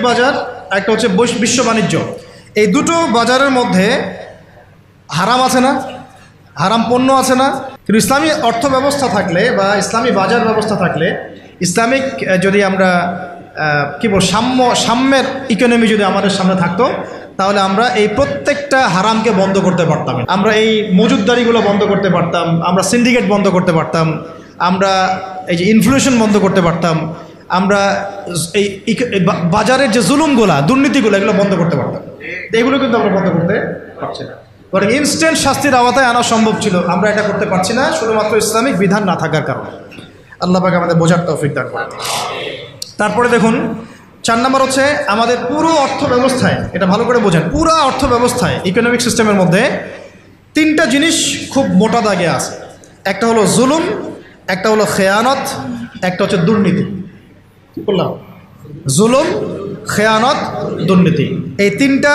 বাজার, একটা হচ্ছে বিশ্ব বাণিজ্য। এই দুটো বাজারের মধ্যে হারাম আছে না, হারাম পণ্য আছে না? কিন্তু ইসলামী অর্থ ব্যবস্থা থাকলে বা ইসলামী বাজার ব্যবস্থা থাকলে, ইসলামিক যদি আমরা কী বল সাম্যের ইকোনমি যদি আমাদের সামনে থাকতো, তাহলে আমরা এই প্রত্যেকটা হারামকে বন্ধ করতে পারতাম। আমরা এই মজুদদারিগুলো বন্ধ করতে পারতাম, আমরা সিন্ডিকেট বন্ধ করতে পারতাম, আমরা এই যে ইনফ্লেশন বন্ধ করতে পারতাম, আমরা এই বাজারের যে জুলুমগুলা, দুর্নীতিগুলো, এগুলো বন্ধ করতে পারতাম। এগুলো কিন্তু আমরা বন্ধ করতে পারছি না। বরং ইনস্ট্যান্ট শাস্তির আওতায় আনা সম্ভব ছিল, আমরা এটা করতে পারছি না শুধুমাত্র ইসলামিক বিধান না থাকার কারণে। আল্লাহ পাক আমাদের বোঝার তৌফিক দান করেন। তারপরে দেখুন 4 নম্বর হচ্ছে আমাদের পুরো অর্থ ব্যবস্থায়, এটা ভালো করে বোঝেন, পুরো অর্থ ব্যবস্থায় ইকোনমিক সিস্টেমের মধ্যে 3টা জিনিস খুব মোটা দাগে আছে। একটা হলো জুলুম, একটা হলো খেয়ানত, একটা হচ্ছে দুর্নীতি। কি বললাম? জুলুম, খেয়ানত, দুর্নীতি। এই 3টা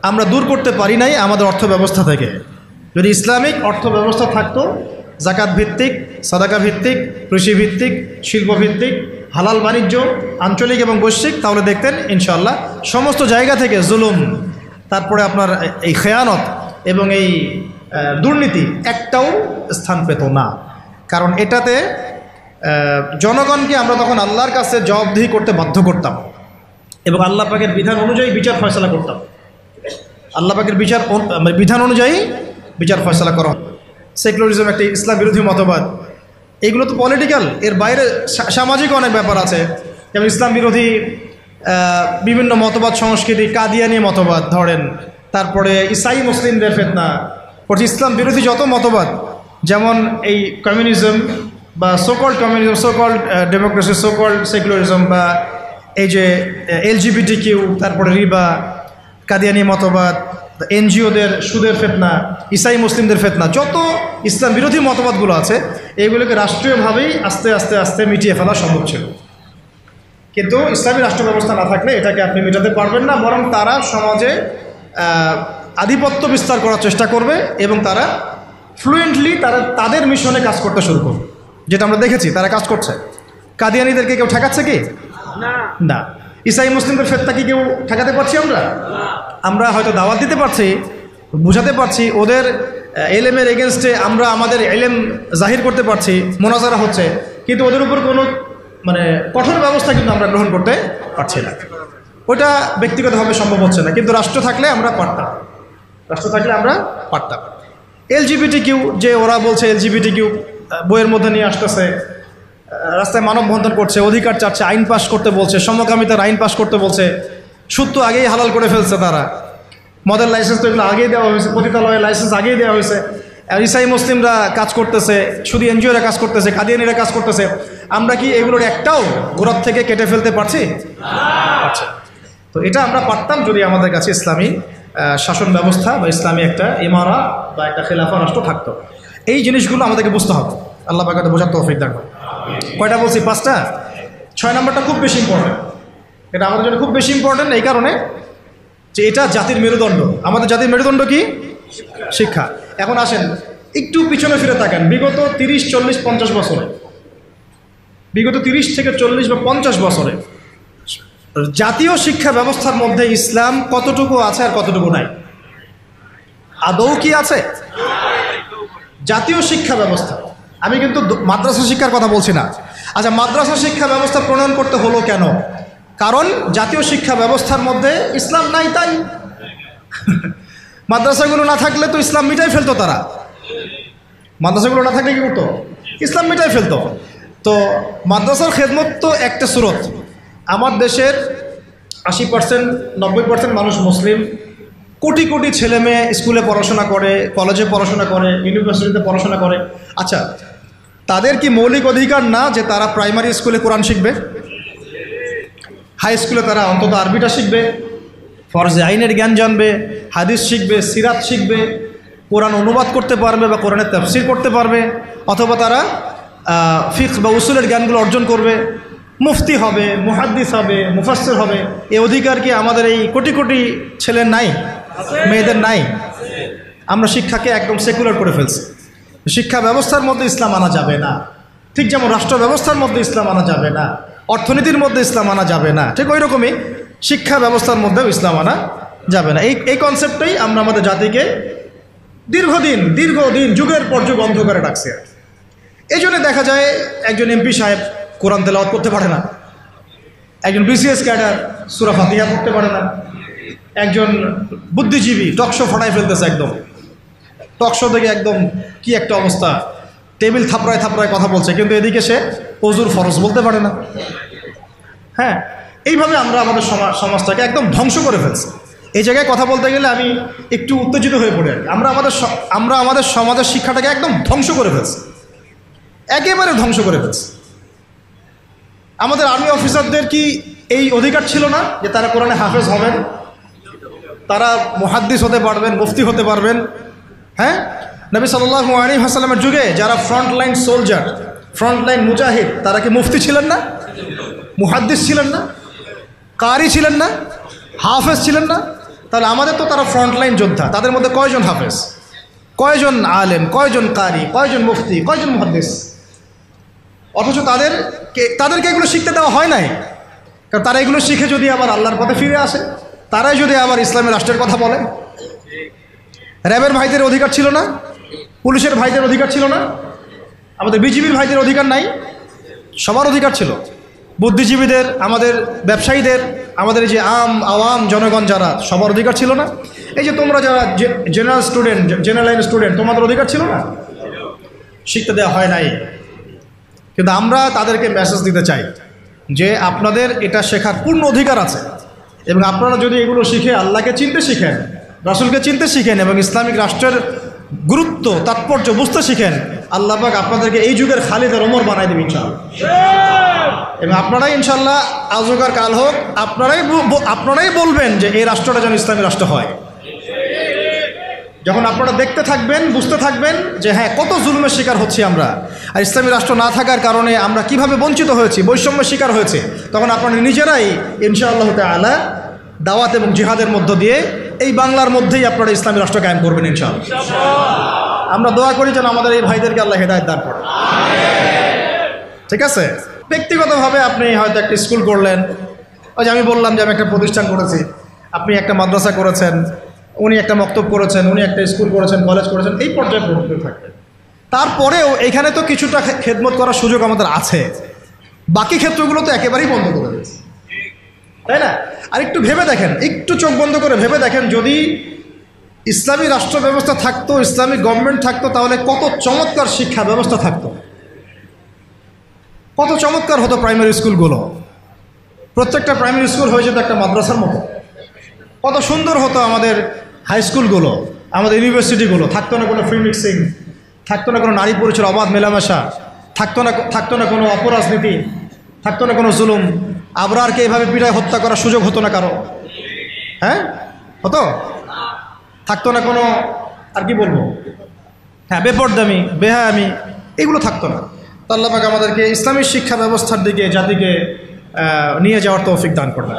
আমরা দূর করতে পারি নাই আমাদের অর্থ ব্যবস্থা থেকে। যদি ইসলামিক অর্থ ব্যবস্থা থাকতো, জাকাত ভিত্তিক, সাদাকা ভিত্তিক, কৃষি ভিত্তিক, শিল্প ভিত্তিক, হালাল বাণিজ্য আঞ্চলিক এবং বৈশ্বিক, তাহলে দেখতেন ইনশাআল্লাহ সমস্ত জায়গা থেকে জুলুম, তারপরে আপনার এই খেয়ানত এবং এই দুর্নীতি একটাও স্থান পেত না। কারণ এটাতে জনগণকে আমরা তখন আল্লাহর কাছে জবাবদিহি করতে বাধ্য করতাম এবং আল্লাহ পাকের বিধান অনুযায়ী বিচার ফয়সালা করতাম। আল্লাহ পাকের বিধান অনুযায়ী বিচার ফয়সালা করা। সেকুলারিজম একটি ইসলাম বিরোধী মতবাদ, এগুলো তো পলিটিক্যাল, এর বাইরে সামাজিক অনেক ব্যাপার আছে। যেমন ইসলাম বিরোধী বিভিন্ন মতবাদ, সংস্কৃতি, কাদিয়ানি মতবাদ ধরেন, তারপরে ইসাই মুসলিমদের ফিতনা, পড়ছে ইসলাম বিরোধী যত মতবাদ, যেমন এই কমিউনিজম বা so-called communism, so-called democracy, so-called secularism, বা এই যে LGBTQ, তারপরে রিবা, কাদিয়ানি মতবাদ, এনজিওদের সুদের ফিতনা, ইসাই মুসলিমদের ফিতনা, যত ইসলাম বিরোধী মতবাদগুলো আছে, এইগুলোকে রাষ্ট্রীয়ভাবেই আস্তে আস্তে আস্তে মিটিয়ে ফেলা সম্ভব ছিল। কিন্তু ইসলামী রাষ্ট্র ব্যবস্থা না থাকলে এটাকে আপনি মেটাতে পারবেন না, বরং তারা সমাজে আধিপত্য বিস্তার করার চেষ্টা করবে এবং তারা ফ্লুয়েন্টলি তাদের মিশনে কাজ করতে শুরু করবে, যেটা আমরা দেখেছি তারা কাজ করছে। কাদিয়ানিদেরকে কেউ ঠেকাচ্ছে কি? না। ইসাই মুসলিমদের ফিতনা কি কেউ ঠেকাতে পারছি আমরা? আমরা হয়তো দাওয়াত দিতে পারছি, বুঝাতে পারছি, ওদের এলেমের এগেনস্টে আমরা আমাদের এলেম জাহির করতে পারছি, মোনাজারা হচ্ছে, কিন্তু ওদের উপর কোনো কঠোর ব্যবস্থা কিন্তু আমরা গ্রহণ করতে পারছি না। ওটা ব্যক্তিগতভাবে সম্ভব হচ্ছে না, কিন্তু রাষ্ট্র থাকলে আমরা পারতাম। রাষ্ট্র থাকলে আমরা পারতাম। LGBTQ, যে ওরা বলছে LGBTQ বইয়ের মধ্যে নিয়ে আসতেছে, রাস্তায় মানববন্ধন করছে, অধিকার চাচ্ছে, আইন পাস করতে বলছে, সমকামিতার আইন পাস করতে বলছে। সুদ তো আগেই হালাল করে ফেলছে তারা, মদের লাইসেন্স তো এগুলো আগেই দেওয়া হয়েছে, পতিতালয়ের লাইসেন্স আগেই দেওয়া হয়েছে। আর ইসাই মুসলিমরা কাজ করতেছে, শুধু এনজিওরা কাজ করতেছে, কাদিয়ানিরা কাজ করতেছে। আমরা কি এগুলোর একটাও গোড়ার থেকে কেটে ফেলতে পারছি? আচ্ছা, তো এটা আমরা পারতাম যদি আমাদের কাছে ইসলামী শাসন ব্যবস্থা বা ইসলামী একটা ইমারা বা একটা খেলাফা রাষ্ট্র থাকতো। এই জিনিসগুলো আমাদেরকে বুঝতে হবে। আল্লাহ পাক বোঝার তৌফিক দান করুন। কয়টা বলছি? 5টা। 6 নম্বরটা খুব বেশি ইম্পর্টেন্ট। এটা আমাদের জন্য খুব বেশি ইম্পর্টেন্ট এই কারণে যে এটা জাতির মেরুদণ্ড। আমাদের জাতির মেরুদণ্ড কি? শিক্ষা। এখন আসেন একটু পিছনে ফিরে তাকান, বিগত 30, 40, 50 বছরে, বিগত 30 থেকে 40 বা 50 বছরে জাতীয় শিক্ষা ব্যবস্থার মধ্যে ইসলাম কতটুকু আছে আর কতটুকু নাই? আদৌ কি আছে? জাতীয় শিক্ষা ব্যবস্থা, আমি কিন্তু মাদ্রাসা শিক্ষার কথা বলছি না। আচ্ছা, মাদ্রাসা শিক্ষা ব্যবস্থা প্রণয়ন করতে হলো কেন? কারণ জাতীয় শিক্ষা ব্যবস্থার মধ্যে ইসলাম নাই, তাই। মাদ্রাসাগুলো না থাকলে তো ইসলাম মিটাই ফেলতো তারা। মাদ্রাসাগুলো না থাকলে কি করতো? ইসলাম মিটাই ফেলতো। তো মাদ্রাসার খেদমত তো একটা সুরত। আমার দেশের 80%, 90% মানুষ মুসলিম, কোটি কোটি ছেলে মেয়ে স্কুলে পড়াশোনা করে, কলেজে পড়াশোনা করে, ইউনিভার্সিটিতে পড়াশোনা করে। আচ্ছা, তাদের কি মৌলিক অধিকার না যে তারা প্রাইমারি স্কুলে কোরআন শিখবে, হাই স্কুলে তারা অন্তত আরবিটা শিখবে, ফরজে আইনের জ্ঞান জানবে, হাদিস শিখবে, সিরাত শিখবে, কোরআন অনুবাদ করতে পারবে বা কোরআনের তাফসীর করতে পারবে, অথবা তারা ফিকহ বা উসুলের জ্ঞানগুলো অর্জন করবে, মুফতি হবে, মুহাদ্দিস হবে, মুফাসসির হবে। এই অধিকার কি আমাদের এই কোটি কোটি ছেলের নাই, মেয়েদের নাই? আমরা শিক্ষাকে একদম সেকুলার করে ফেলছি। শিক্ষা ব্যবস্থার মধ্যে ইসলাম আনা যাবে না, ঠিক যেমন রাষ্ট্র ব্যবস্থার মধ্যে ইসলাম আনা যাবে না, অর্থনীতির মধ্যে ইসলাম আনা যাবে না, ঠিক ওই রকমই শিক্ষা ব্যবস্থার মধ্যেও ইসলাম আনা যাবে না। এই কনসেপ্টটাই আমরা আমাদের জাতিকে দীর্ঘদিন যুগের পর যুগ অন্ধকারে ডাকছে। এই জন্য দেখা যায় একজন এমপি সাহেব কোরআন তেলাওয়াত করতে পারে না, একজন বিসিএস ক্যাডার সূরা ফাতিহা পড়তে পারে না, একজন বুদ্ধিজীবী টকশো ফাটাই ফেলতেছে, একদম টকশো থেকে একদম কি একটা অবস্থা, টেবিল থাপড়ায় কথা বলছে, কিন্তু এদিকে সে ওযুর ফরজ বলতে পারে না। হ্যাঁ, এইভাবে আমরা আমাদের সমাজটাকে একদম ধ্বংস করে ফেলছি। এই জায়গায় কথা বলতে গেলে আমি একটু উত্তেজিত হয়ে পড়ি। আমরা আমাদের সমাজের শিক্ষাটাকে একদম ধ্বংস করে ফেলছি, একেবারে ধ্বংস করে ফেলছি। আমাদের আর্মি অফিসারদের কি এই অধিকার ছিল না যে তারা কোরআনে হাফেজ হবেন, তারা মুহাদ্দিস হতে পারবেন, মুফতি হতে পারবেন? হ্যাঁ, নবী সাল্লাল্লাহু আলাইহি ওয়াসাল্লামের যুগে যারা ফ্রন্টলাইন সোলজার, ফ্রন্টলাইন মুজাহিদ, তারা কি মুফতি ছিলেন না? মুহাদ্দিস ছিলেন না? কারি ছিলেন না? হাফেজ ছিলেন না? তাহলে আমাদের তো তারা ফ্রন্টলাইন যোদ্ধা, তাদের মধ্যে কয়জন হাফেজ, কয়জন আলেম, কয়জন কারি, কয়জন মুফতি, কয়জন মুহাদ্দিস? অথচ তাদেরকে এগুলো শিখতে দেওয়া হয় নাই। কারণ তারা এগুলো শিখে যদি আবার আল্লাহর পথে ফিরে আসে, তারাই যদি আবার ইসলামের রাষ্ট্রের কথা বলে। র্যাবের ভাইদের অধিকার ছিল না? পুলিশের ভাইদের অধিকার ছিল না? আমাদের বিজিবির ভাইদের অধিকার নাই? সবার অধিকার ছিল। বুদ্ধিজীবীদের, আমাদের ব্যবসায়ীদের, আমাদের যে আওয়াম জনগণ যারা, সবার অধিকার ছিল না? এই যে তোমরা যারা জেনারেল লাইন স্টুডেন্ট, তোমাদের অধিকার ছিল না? শিখতে দেওয়া হয় নাই। কিন্তু আমরা তাদেরকে মেসেজ দিতে চাই যে আপনাদের এটা শেখার পূর্ণ অধিকার আছে, এবং আপনারা যদি এগুলো শিখে আল্লাহকে চিনতে শিখেন, রাসূলকে চিনতে শিখেন, এবং ইসলামিক রাষ্ট্রের গুরুত্ব তাৎপর্য বুঝতে শিখেন, আল্লাহ পাক আপনাদেরকে এই যুগের খালিদ আর ওমর বানাই দেবেন ইনশাআল্লাহ। এবং আপনারাই ইনশাআল্লাহ আজ হোক আর কাল হোক আপনারাই বলবেন যে এই রাষ্ট্রটা যেন ইসলামী রাষ্ট্র হয়। যখন আপনারা দেখতে থাকবেন, বুঝতে থাকবেন যে হ্যাঁ, কত জুলুমের শিকার হচ্ছি আমরা, আর ইসলামী রাষ্ট্র না থাকার কারণে আমরা কিভাবে বঞ্চিত হয়েছি, বৈষম্যের শিকার হয়েছে, তখন আপনারা নিজেরাই ইনশাআল্লাহ তাআলা দাওয়াত এবং জিহাদের মধ্য দিয়ে এই বাংলার মধ্যেই আপনারা ইসলামী রাষ্ট্র কায়েম করবেন ইনশাআল্লাহ। আমরা দোয়া করি যেন আমাদের এই ভাইদেরকে আল্লাহ হেদায়েত দান করেন। ঠিক আছে? ব্যক্তিগতভাবে আপনি হয়তো একটা স্কুল করলেন, ওই যে আমি বললাম যে আমি একটা প্রতিষ্ঠান করেছি, আপনি একটা মাদ্রাসা করেছেন, উনি একটা মক্তব করেছেন, উনি একটা স্কুল করেছেন, কলেজ করেছেন, এই পর্যায়ে পড়তে থাকবে। তারপরেও এখানে তো কিছুটা খেদমত করার সুযোগ আমাদের আছে, বাকি ক্ষেত্রগুলো তো একেবারেই বন্ধ করে দিয়েছে, তাই না? আর একটু ভেবে দেখেন, একটু চোখ বন্ধ করে ভেবে দেখেন, যদি ইসলামী রাষ্ট্র ব্যবস্থা থাকতো, ইসলামিক গভর্নমেন্ট থাকতো, তাহলে কত চমৎকার শিক্ষা ব্যবস্থা থাকতো, কত চমৎকার হতো প্রাইমারি স্কুলগুলো। প্রত্যেকটা প্রাইমারি স্কুল হয়ে যেত একটা মাদ্রাসার মতো, কত সুন্দর হতো আমাদের হাই স্কুলগুলো, আমাদের ইউনিভার্সিটিগুলো। থাকতো না কোনো ফ্রি মিক্সিং, থাকতো না কোনো নারী পুরুষের অবাধ মেলামেশা, থাকতো না কোনো অপরাজনীতি, থাকতো না কোনো জুলুম, আবরারকে এভাবে পিটায় হত্যা করার সুযোগ হতো না কারো। হ্যাঁ, হতো? থাকতো না কোনো, আর কি বলবো, হ্যাঁ, বেপরদামি, বেহায়ামি, এগুলো থাকতো না। তো আল্লাহ পাক আমাদেরকে ইসলামী শিক্ষা ব্যবস্থার দিকে জাতিকে নিয়ে যাওয়ার তৌফিক দান করবেন।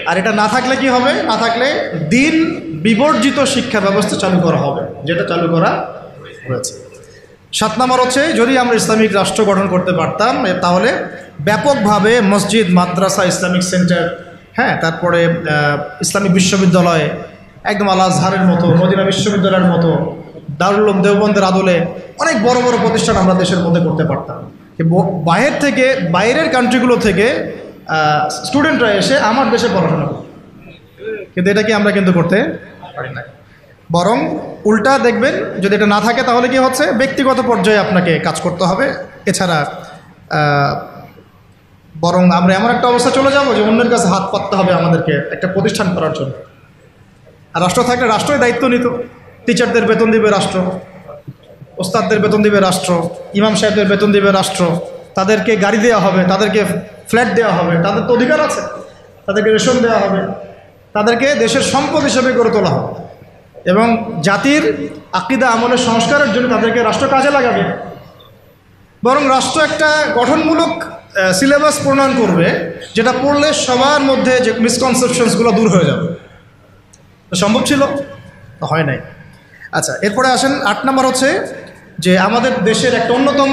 আর এটা না থাকলে কি হবে? না থাকলে দিন বিবর্জিত শিক্ষা ব্যবস্থা চালু করা হবে, যেটা চালু করা হয়েছে। 7 নম্বর হচ্ছে, যদি আমরা ইসলামিক রাষ্ট্র গঠন করতে পারতাম, তাহলে ব্যাপকভাবে মসজিদ, মাদ্রাসা, ইসলামিক সেন্টার, হ্যাঁ, তারপরে ইসলামিক বিশ্ববিদ্যালয়, একদম আল আজহারের মতো, মদিনা বিশ্ববিদ্যালয়ের মতো, দারুল উলুম দেওবন্দের আদলে অনেক বড় বড় প্রতিষ্ঠান আমরা দেশের মধ্যে করতে পারতাম। বাইরের কান্ট্রিগুলো থেকে স্টুডেন্টরা এসে আমার দেশে পড়াশোনা করে, কিন্তু এটা কি আমরা কিন্তু করতে পারি না। বরং উল্টা দেখবেন, যদি এটা না থাকে তাহলে কি হচ্ছে, ব্যক্তিগত পর্যায়ে আপনাকে কাজ করতে হবে। এছাড়া বরং আমরা এমন একটা অবস্থা চলে যাব যে অন্যের কাছে হাত পাততে হবে আমাদেরকে একটা প্রতিষ্ঠান করার জন্য। আর রাষ্ট্র থাকলে রাষ্ট্রই দায়িত্ব নিত। টিচারদের বেতন দিবে রাষ্ট্র, ওস্তাদদের বেতন দিবে রাষ্ট্র, ইমাম সাহেবদের বেতন দিবে রাষ্ট্র, তাদেরকে গাড়ি দেওয়া হবে, তাদেরকে ফ্ল্যাট দেওয়া হবে, তাদের তো অধিকার আছে, তাদেরকে রেশন দেওয়া হবে, তাদেরকে দেশের সম্পদ হিসেবে গড়ে তোলা হবে, এবং জাতির আকীদা আমলের সংস্কারের জন্য তাদেরকে রাষ্ট্র কাজে লাগাবে। বরং রাষ্ট্র একটা গঠনমূলক সিলেবাস প্রণয়ন করবে, যেটা পড়লে সবার মধ্যে যে মিসকনসেপশনসগুলো দূর হয়ে যাবে। সম্ভব ছিল? হয় নাই। আচ্ছা, এরপরে আসেন 8 নম্বর হচ্ছে যে আমাদের দেশের একটা অন্যতম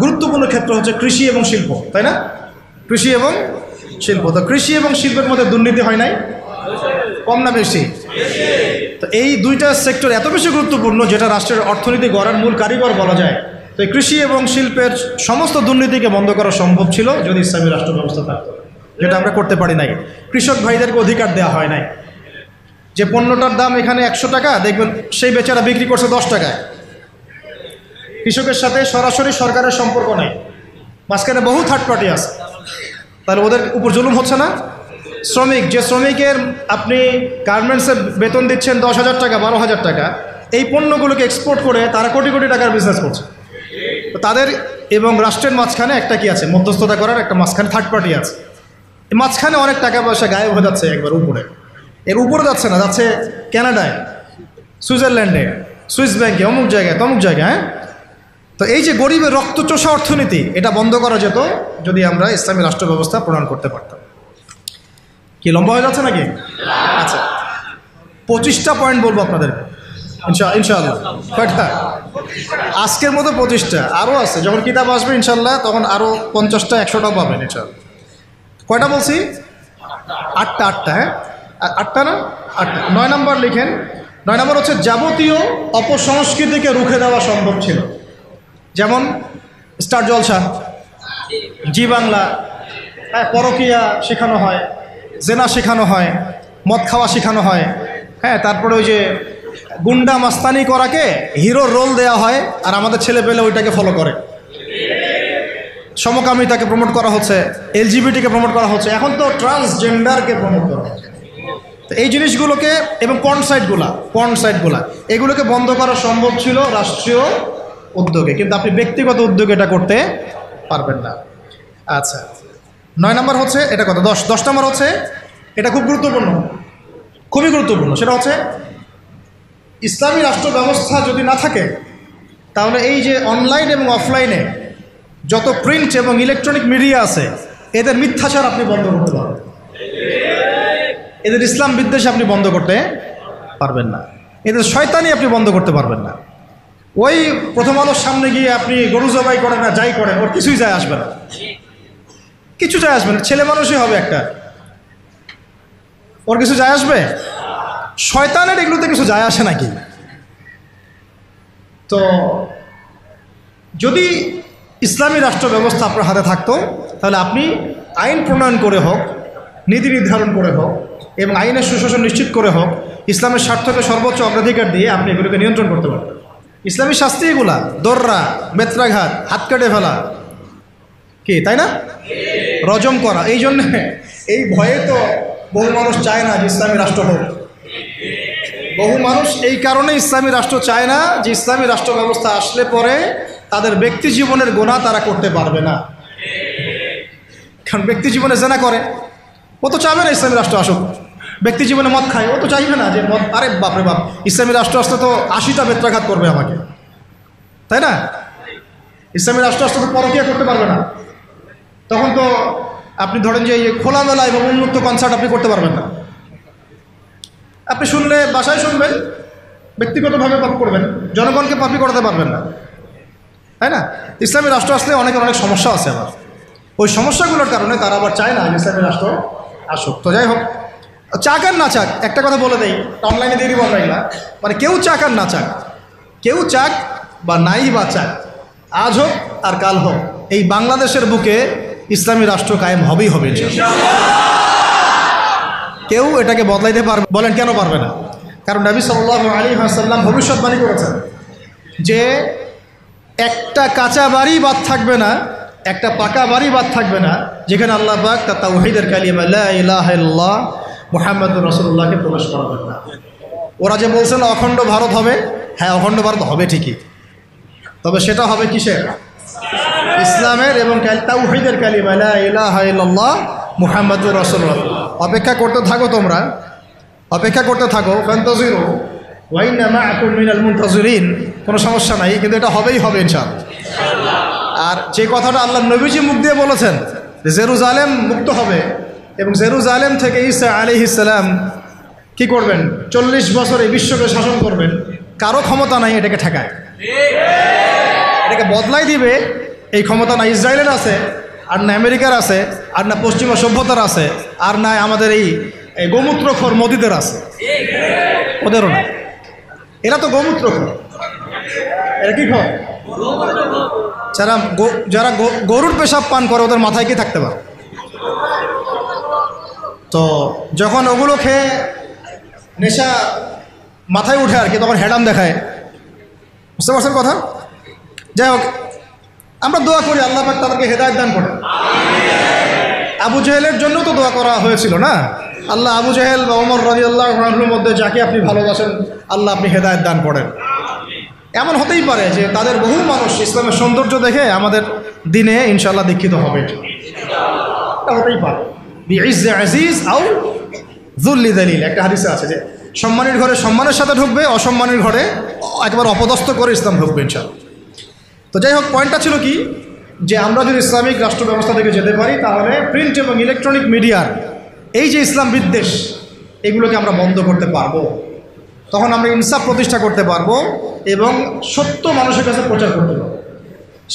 গুরুত্বপূর্ণ ক্ষেত্র হচ্ছে কৃষি এবং শিল্প, তাই না? কৃষি এবং শিল্প। তো কৃষি এবং শিল্পের মধ্যে দুর্নীতি হয় নাই? কম না বেশি? তো এই দুইটা সেক্টর এত বেশি গুরুত্বপূর্ণ, যেটা রাষ্ট্রের অর্থনীতি গড়ার মূল কারিগর বলা যায়। তো এই কৃষি এবং শিল্পের সমস্ত দুর্নীতিকে বন্ধ করা সম্ভব ছিল যদি ইসলামী রাষ্ট্র ব্যবস্থা থাকতো, যেটা আমরা করতে পারি নাই। কৃষক ভাইদেরকে অধিকার দেওয়া হয় নাই। যে পণ্যটার দাম এখানে 100 টাকা, দেখবেন সেই বেচারা বিক্রি করছে 10 টাকায়। কৃষকের সাথে সরাসরি সরকারের সম্পর্ক নাই, মাঝখানে বহু থার্ড পার্টি আছে। তাহলে ওদের উপর জুলুম হচ্ছে না? শ্রমিক, যে শ্রমিকের আপনি গার্মেন্টসে বেতন দিচ্ছেন 10,000 টাকা, 12,000 টাকা, এই পণ্যগুলোকে এক্সপোর্ট করে তারা কোটি কোটি টাকার বিজনেস করছে। তো তাদের এবং রাষ্ট্রের মাঝখানে একটা কি আছে, মধ্যস্থতা করার একটা মাঝখানে থার্ড পার্টি আছে। এই মাঝখানে অনেক টাকা পয়সা গায়েব হয়ে যাচ্ছে একবার উপরে। এর উপরে যাচ্ছে না, যাচ্ছে কানাডায়, সুইজারল্যান্ডে, সুইস ব্যাংকে, অমুক জায়গায়, তমুক জায়গায়। তো এই যে গরিবের রক্তচোষা অর্থনীতি, এটা বন্ধ করা যেত যদি আমরা ইসলামী রাষ্ট্র ব্যবস্থা প্রণয়ন করতে পারতাম। কি লম্বা হয়ে যাচ্ছে নাকি? আচ্ছা, 25টা পয়েন্ট বলবো আপনাদের ইনশাআল্লাহ। কয়টা? আজকের মতো 25টা, আরও আছে। যখন কিতাব আসবে ইনশাআল্লাহ তখন আরও 50টা 100টাও পাবেন ইনশাআল্লাহ। কয়টা বলছি? 8টা। হ্যাঁ, 8টা না? 8টা। 9 নম্বর লিখেন। 9 নম্বর হচ্ছে যাবতীয় অপসংস্কৃতিকে রুখে দেওয়া সম্ভব ছিল। যেমন স্টার জলসা, জি বাংলা, পরকীয়া শেখানো হয়, জেনা শেখানো হয়, মদ খাওয়া শেখানো হয়। হ্যাঁ, তারপরে ওই যে গুন্ডা মাস্তানি করাকে হিরোর রোল দেওয়া হয়, আর আমাদের ছেলে পেলে ওইটাকে ফলো করে। সমকামিতাকে প্রমোট করা হচ্ছে, এলজিবিটিকে প্রমোট করা হচ্ছে, এখন তো ট্রান্সজেন্ডারকে প্রমোট করা হচ্ছে। তো এই জিনিসগুলোকে এবং পর্ন সাইটগুলা এগুলোকে বন্ধ করা সম্ভব ছিল রাষ্ট্রীয় উদ্যোগে, কিন্তু আপনি ব্যক্তিগত উদ্যোগে এটা করতে পারবেন না। আচ্ছা, 9 নম্বর হচ্ছে এটা কত? 10 নম্বর হচ্ছে, এটা খুব গুরুত্বপূর্ণ, খুবই গুরুত্বপূর্ণ। সেটা হচ্ছে ইসলামী রাষ্ট্র ব্যবস্থা যদি না থাকে, তাহলে এই যে অনলাইন এবং অফলাইনে যত প্রিন্ট এবং ইলেকট্রনিক মিডিয়া আছে, এদের মিথ্যাচার আপনি বন্ধ করতে পারবেন, এদের ইসলাম বিদ্বেষ আপনি বন্ধ করতে পারবেন না, এদের শয়তানি আপনি বন্ধ করতে পারবেন না। ওই প্রথম আলোর সামনে গিয়ে আপনি গরু জবাই করেন না, যাই করেন, ওর কিছুই যায় আসবে না, কিছু যায় আসবে না। ছেলে মানুষই হবে একটা, ওর কিছু যায় আসবে? শয়তানের এগুলোতে কিছু যায় আসে নাকি? তো যদি ইসলামী রাষ্ট্র ব্যবস্থা আপনার হাতে থাকতো, তাহলে আপনি আইন প্রণয়ন করে হোক, নীতি নির্ধারণ করে হোক এবং আইনের সুশাসন নিশ্চিত করে হোক, ইসলামের স্বার্থকে সর্বোচ্চ অগ্রাধিকার দিয়ে আপনি এগুলোকে নিয়ন্ত্রণ করতে পারবেন। ইসলামী শাস্তি এগুলা, দর্রা, বেত্রাঘাত, হাত কেটে ফেলা, কি তাই না? রজম করা। এই জন্যে, এই ভয়ে তো বহু মানুষ চায় না যে ইসলামী রাষ্ট্র হোক। বহু মানুষ এই কারণে ইসলামী রাষ্ট্র চায় না যে ইসলামী রাষ্ট্র ব্যবস্থা আসলে পরে তাদের ব্যক্তি জীবনের গুনাহ তারা করতে পারবে না। কারণ ব্যক্তি জীবনে জেনা করে, ও তো চাইবে না ইসলামী রাষ্ট্র আসুক। ব্যক্তি জীবনে মদ খায়, ও তো চাইবে না যে মদ, আরে বাপরে বাপ, ইসলামী রাষ্ট্র আসলে তো 80টা বেত্রাঘাত করবে আমাকে, তাই না? ইসলামী রাষ্ট্র আসলে তো পরকীয়া করতে পারবে না। তখন তো আপনি ধরেন যে এই খোলামেলা এবং উন্মুক্ত কনসার্ট আপনি করতে পারবেন না। আপনি শুনলে বাসায় শুনবেন, ব্যক্তিগতভাবে পাপ করবেন, জনগণকে পাপি করাতে পারবেন না, তাই না? ইসলামী রাষ্ট্র আসলে অনেকের অনেক সমস্যা আছে। আবার ওই সমস্যাগুলোর কারণে তারা আবার চায় না ইসলামী রাষ্ট্র আসুক। তো যাই হোক, চাক আর না চাক, একটা কথা বলে দেই, অনলাইনে দিয়ে দিব আমরা এগুলা, মানে কেউ চাক আর না চাক, কেউ চাক বা নাই বা চাক, আজ হোক আর কাল হোক, এই বাংলাদেশের বুকে ইসলামী রাষ্ট্র কায়েম হবেই হবে। কেউ এটাকে বদলাইতে পারবে? বলেন কেন পারবে না? কারণ নবী সাল্লাল্লাহু আলাইহি ওয়াসাল্লাম ভবিষ্যৎবাণী করেছেন যে একটা কাঁচা বাড়ি বাদ থাকবে না, একটা পাকা বাড়ি বাদ থাকবে না, যেখানে আল্লাহ পাক তার তাওহীদের কালিমা লা ইলাহা ইল্লাল্লাহ মুহাম্মাদুর রাসূলুল্লাহকে প্রকাশ করাবেন না। ওরা যে বলছেন অখণ্ড ভারত হবে, হ্যাঁ অখণ্ড ভারত হবে ঠিকই, তবে সেটা হবে কিসের? ইসলামের এবং তাওহীদের কালিমা লা ইলাহা ইল্লাল্লাহ মুহাম্মাদুর রাসূলুল্লাহ। অপেক্ষা করতে থাকো, তোমরা অপেক্ষা করতে থাকো, ফান্তাজিরু ওয়া ইন্না মাআকুম মিনাল মুনতাজিরিন। কোনো সমস্যা নাই, কিন্তু এটা হবেই হবে ইনশাআল্লাহ। আর যে কথাটা আল্লাহ নবীজি মুখ দিয়ে বলেছেন যে জেরুজালেম মুক্ত হবে এবং জেরুজালেম থেকে ঈসা আলাইহিস সালাম কি করবেন? 40 বছর এই বিশ্বকে শাসন করবেন, কারো ক্ষমতা নাই এটাকে ঠেকায়, এটাকে বদলাই দিবে এই ক্ষমতা না ইসরায়েলের আছে, আর না আমেরিকার আছে, আর না পশ্চিমা সভ্যতার আছে, আর না আমাদের এই গোমূত্রখোর মোদিদের আছে, ওদেরও না। এরা তো গোমূত্রখোর। এরা কি খোর? যারা গরুর পেশাব পান করে ওদের মাথায় কি থাকতে পারে? তো যখন ওগুলো খেয়ে নেশা মাথায় উঠে আর কি, তখন হেডাম দেখায়। বুঝতে পারছেন কথা? যাই হোক, আমরা দোয়া করি আল্লাহ পাক তাদেরকে হেদায়েত দান করেন। আবু জেহেলের জন্য তো দোয়া করা হয়েছিল না? আল্লাহ আবু জেহেল বা ওমর রাদিয়াল্লাহু আনহুর মধ্যে যাকে আপনি ভালোবাসেন আল্লাহ আপনি হেদায়েত দান করেন। এমন হতেই পারে যে তাদের বহু মানুষ ইসলামের সৌন্দর্য দেখে আমাদের দিনে ইনশাআল্লাহ দীক্ষিত হবে। এটা হতেই পারে। বিইজ্জে আজিজ আও যুল্লি যালিল, একটা হাদিসে আছে যে সম্মানের ঘরে সম্মানের সাথে ঢুকবে, অসম্মানের ঘরে একবার অপদস্থ করে ইসলাম ঢুকবে ইনশাআল্লাহ। তো যাই হোক, পয়েন্টটা ছিল কি, যে আমরা যদি ইসলামিক রাষ্ট্র ব্যবস্থা থেকে যেতে পারি তাহলে প্রিন্ট এবং ইলেকট্রনিক মিডিয়ার এই যে ইসলাম বিদ্বেষ এগুলোকে আমরা বন্ধ করতে পারবো। তখন আমরা ইনসাফ প্রতিষ্ঠা করতে পারবো এবং সত্য মানুষের কাছে প্রচার করতে পারবো।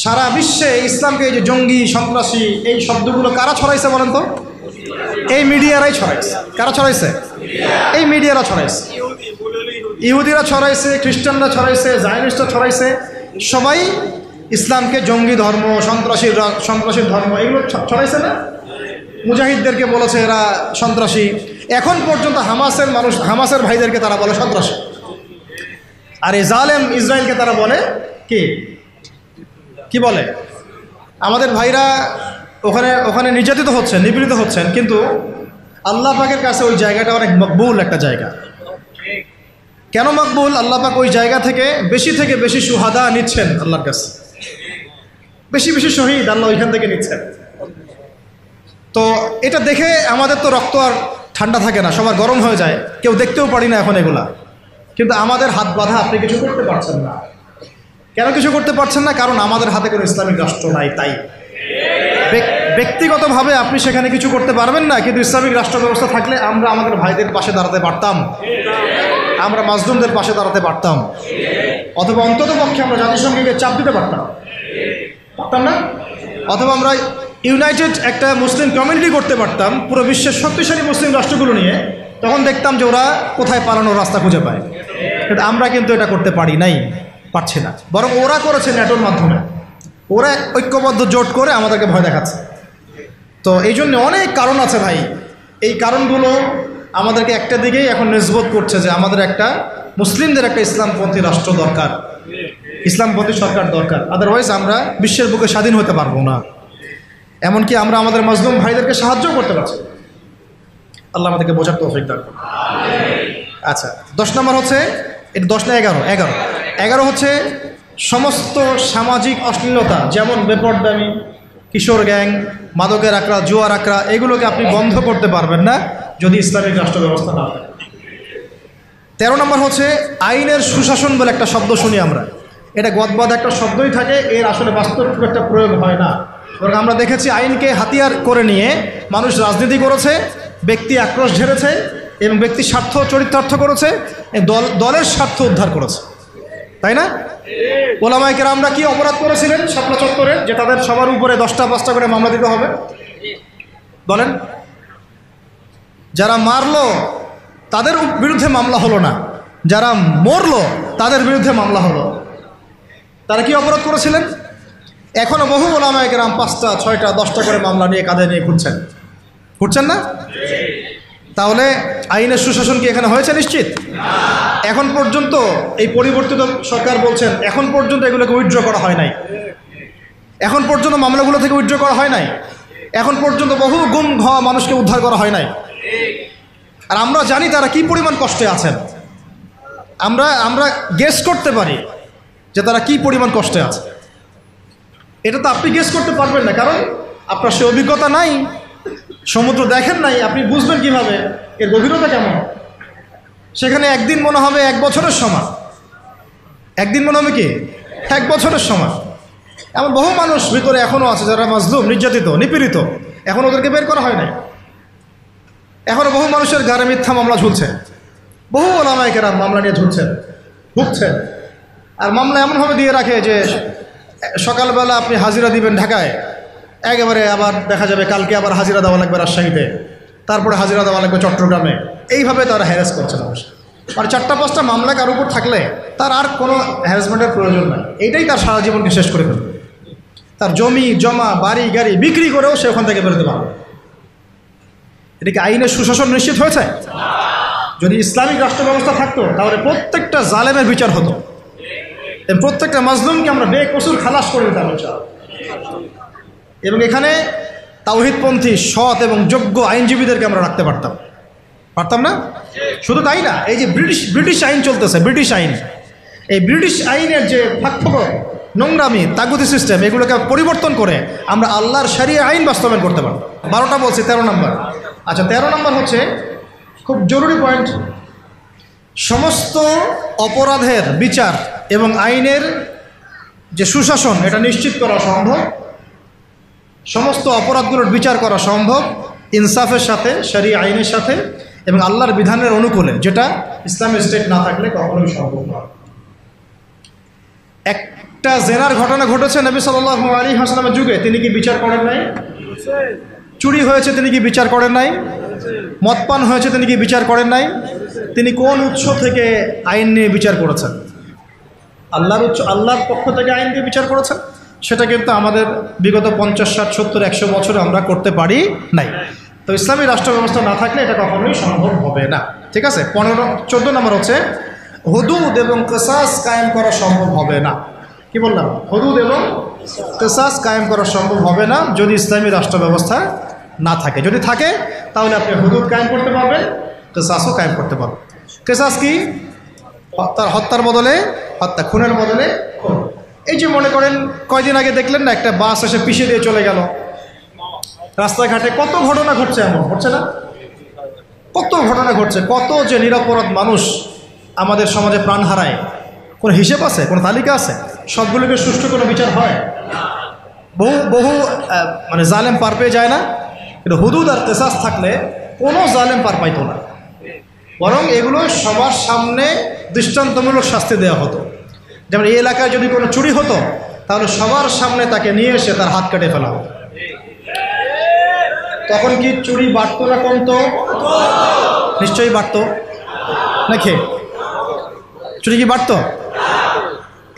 সারা বিশ্বে ইসলামকে এই যে জঙ্গি, সন্ত্রাসী এই শব্দগুলো কারা ছড়াইছে বলেন তো? এই মিডিয়ারাই ছড়াইছে। কারা ছড়াইছে? এই মিডিয়ারা ছড়াইছে। ইহুদিরা ছড়াইছে, খ্রিস্টানরা ছড়াইছে, জায়নিস্টরা ছড়াইছে। সবাই ইসলামকে জঙ্গি ধর্ম, সন্ত্রাসীর ধর্ম এগুলো ছড়াইছে না? মুজাহিদদেরকে বলেছে এরা সন্ত্রাসী। এখন পর্যন্ত হামাসের ভাইদেরকে তারা বলে সন্ত্রাসী। আর এই জালেম ইসরায়েলকে তারা বলে কি বলে? আমাদের ভাইরা ওখানে নির্যাতিত হচ্ছেন, নিপীড়িত হচ্ছেন, কিন্তু আল্লাহ পাকের কাছে ওই জায়গাটা অনেক মকবুল একটা জায়গা। কেন মকবুল? আল্লাহ পাক ওই জায়গা থেকে বেশি সুহাদা নিচ্ছেন আল্লাহর কাছে, বেশি শহীদ আল্লাহ ওইখান থেকে নিচ্ছেন। তো এটা দেখে আমাদের তো রক্ত আর ঠান্ডা থাকে না, সবার গরম হয়ে যায়, কেউ দেখতেও পারি না এখন এগুলা। কিন্তু আমাদের হাত বাঁধা, আপনি কিছু করতে পারছেন না। কেন কিছু করতে পারছেন না? কারণ আমাদের হাতে কোনো ইসলামিক রাষ্ট্র নাই। তাই ব্যক্তিগতভাবে আপনি সেখানে কিছু করতে পারবেন না, কিন্তু ইসলামিক রাষ্ট্র ব্যবস্থা থাকলে আমরা আমাদের ভাইদের পাশে দাঁড়াতে পারতাম, আমরা মাজলুমদের পাশে দাঁড়াতে পারতাম, অথবা অন্তত পক্ষে আমরা জাতিসংঘকে চাপ দিতে পারতাম না? অথবা আমরা ইউনাইটেড একটা মুসলিম কমিউনিটি করতে পারতাম পুরো বিশ্বের শক্তিশালী মুসলিম রাষ্ট্রগুলো নিয়ে। তখন দেখতাম যে ওরা কোথায় পালানোর রাস্তা খুঁজে পায়। কিন্তু আমরা কিন্তু এটা করতে পারছি না। বরং ওরা করেছে ন্যাটোর মাধ্যমে, ওরা ঐক্যবদ্ধ জোট করে আমাদেরকে ভয় দেখাচ্ছে। তো এই জন্য অনেক কারণ আছে ভাই। এই কারণগুলো আমাদেরকে একটা দিকেই এখন নিসবত করছে যে আমাদের একটা মুসলিমদের একটা ইসলামপন্থী রাষ্ট্র দরকার, ইসলামপন্থী সরকার দরকার। আদারওয়াইজ আমরা বিশ্বের বুকে স্বাধীন হতে পারবো না। এমনকি আমরা আমাদের মাজলুম ভাইদেরকে সাহায্য করতে পারছি। আল্লাহ আমাদেরকে বোঝার তৌফিক দান করুন। আচ্ছা, 10 নম্বর হচ্ছে, এটা 10 না 11 হচ্ছে সমস্ত সামাজিক অশ্লীলতা, যেমন বেপরদামি, কিশোর গ্যাং, মাদকের আকড়া, জুয়ার আকড়া, এগুলোকে আপনি বন্ধ করতে পারবেন না যদি ইসলামিক রাষ্ট্র ব্যবস্থা না হয়। 13 নম্বর হচ্ছে আইনের সুশাসন বলে একটা শব্দ শুনি আমরা। এটা গদবাদ একটা শব্দই থাকে, এর আসলে বাস্তব খুব একটা প্রয়োগ হয় না। বরং আমরা দেখেছি আইনকে হাতিয়ার করে নিয়ে মানুষ রাজনীতি করেছে, ব্যক্তি আক্রোশ ঝেড়েছে এবং ব্যক্তির স্বার্থ চরিতার্থ করেছে, দলের স্বার্থ উদ্ধার করেছে, তাই না? ওলামায়ে কেরামরা কি অপরাধ করেছিলেন শাপলা চত্বরে, যে তাদের সবার উপরে 10টা 5টা করে মামলা দিতে হবে? বলেন। যারা মারলো তাদের বিরুদ্ধে মামলা হলো না, যারা মরলো তাদের বিরুদ্ধে মামলা হলো। তারা কি অপরাধ করেছিলেন? এখনো বহু ওলামায়ে কেরাম 5টা 6টা 10টা করে মামলা নিয়ে কাঁধে নিয়ে ঘুরছেন না? তাহলে আইনের সুশাসন কি এখানে হয়েছে? নিশ্চিত। এখন পর্যন্ত এই পরিবর্তিত সরকার বলছেন এখন পর্যন্ত এগুলোকে উইথড্র করা হয় নাই, এখন পর্যন্ত মামলাগুলো থেকে উইথড্র করা হয় নাই, এখন পর্যন্ত বহু গুম হওয়া মানুষকে উদ্ধার করা হয় নাই। আর আমরা জানি তারা কি পরিমাণ কষ্টে আছেন। আমরা গেস করতে পারি যে তারা কি পরিমাণ কষ্টে আছে। এটা তো আপনি গেস করতে পারবেন না, কারণ আপনার সে অভিজ্ঞতা নাই, সমুদ্র দেখেন নাই, আপনি বুঝবেন কিভাবে এর গভীরতা কেমন। সেখানে একদিন মনে হবে 1 বছরের সমান, একদিন মনে হবে কি 1 বছরের সমান। এমন বহু মানুষ ভিতরে এখনও আছে যারা মাজলুম, নির্যাতিত, নিপীড়িত, এখন ওদেরকে বের করা হয় নাই। এখনও বহু মানুষের গায়ে মিথ্যা মামলা ঝুলছে, বহু ওলামায়ে কেরাম মামলা নিয়ে ভুগছেন। আর মামলা এমনভাবে দিয়ে রাখে যে সকালবেলা আপনি হাজিরা দিবেন ঢাকায়, একেবারে আবার দেখা যাবে কালকে আবার হাজিরা দেওয়া লাগবে রাজশাহীতে, তারপরে হাজিরা দেওয়া লাগবে চট্টগ্রামে। এইভাবে তারা হ্যারাস করছে মানুষ। আর 4-5টা মামলা কার উপর থাকলে তার আর কোনো হ্যারাসমেন্টের প্রয়োজন নাই। এইটাই তার সারা জীবনকে শেষ করে ফেলবে। তার জমি জমা বাড়ি গাড়ি বিক্রি করেও সে ওখান থেকে বেরোতে পারবে। এটা কি আইনের সুশাসন নিশ্চিত হয়েছে? যদি ইসলামিক রাষ্ট্র ব্যবস্থা থাকতো তাহলে প্রত্যেকটা জালেমের বিচার হতো, প্রত্যেকটা মাজলুমকে আমরা বেকসুর খালাস করে দিতাম এবং এখানে তাওহীদপন্থী সৎ এবং যোগ্য আইনজীবীদেরকে আমরা রাখতে পারতাম না? শুধু তাই না, এই যে ব্রিটিশ আইন চলতেছে, ব্রিটিশ আইন, এই ব্রিটিশ আইনের যে ফাঁকফোকর, নোংরামি, তাগুতি সিস্টেম, এগুলোকে পরিবর্তন করে আমরা আল্লাহর শরিয়া আইন বাস্তবায়ন করতে পারব। 12টা বলছি, 13 নম্বর। আচ্ছা, 13 নম্বর হচ্ছে খুব জরুরি পয়েন্ট। সমস্ত অপরাধের বিচার এবং আইনের যে সুশাসন এটা নিশ্চিত করা সম্ভব, সমস্ত অপরাধগুলোর বিচার করা সম্ভব ইনসাফের সাথে, শরিয়া আইনের সাথে এবং আল্লাহর বিধানের অনুকূলে, যেটা ইসলামিক স্টেট না থাকলে কখনোই সম্ভব নয়। একটা জেনার ঘটনা ঘটেছে নবী সাল্লাল্লাহু আলাইহি ওয়াসাল্লামের যুগে, তিনি কি বিচার করেন নাই? চুরি হয়েছে, তিনি কি বিচার করেন নাই? মদপান হয়েছে, তিনি কি বিচার করেন নাই? তিনি কোন উৎস থেকে আইন নিয়ে বিচার করেছেন? আল্লাহর পক্ষ থেকে আইন দিয়ে বিচার করেছেন। সেটা কিন্তু আমাদের বিগত 50, 60, 70, 100 বছরে আমরা করতে পারি নাই। তো ইসলামী রাষ্ট্র ব্যবস্থা না থাকলে এটা কখনোই সম্ভব হবে না। ঠিক আছে। 14 নম্বর হচ্ছে হুদুদ এবং কিসাস কায়েম করা সম্ভব হবে না। কি বললাম? হুদুদ এবং কিসাস কায়েম করা সম্ভব হবে না যদি ইসলামী রাষ্ট্র ব্যবস্থা না থাকে। যদি থাকে তাহলে আপনি হুদুদ কায়েম করতে পারবেন, কিসাসও কায়েম করতে পারবেন। কিসাস কি? হত্যার বদলে হত্যা, খুনের বদলে খুন। এই যে মনে করেন কয়দিন আগে দেখলেন না, একটা বাস এসে পিষে দিয়ে চলে গেল। রাস্তাঘাটে কত ঘটনা ঘটছে, এমন ঘটছে না? কত ঘটনা ঘটছে, কত যে নিরপরাধ মানুষ আমাদের সমাজে প্রাণ হারায়। কোনো হিসেব আছে? কোনো তালিকা আছে? সবগুলোকে সুষ্ঠু কোনো বিচার হয়? বহু মানে জালেম পার পেয়ে যায় না? কিন্তু হুদুদ আর কিসাস থাকলে কোনো জালেম পার পাইতো না, বরং এগুলো সবার সামনে দৃষ্টান্তমূলক শাস্তি দেওয়া হতো। যেমন এই এলাকায় যদি কোনো চুরি হতো তাহলে সবার সামনে তাকে নিয়ে এসে তার হাত কেটে ফেলা হতো। তখন কি চুরি বাড়তো না কমতো? নিশ্চয়ই বাড়তো নাকি? চুরি কি বাড়তো?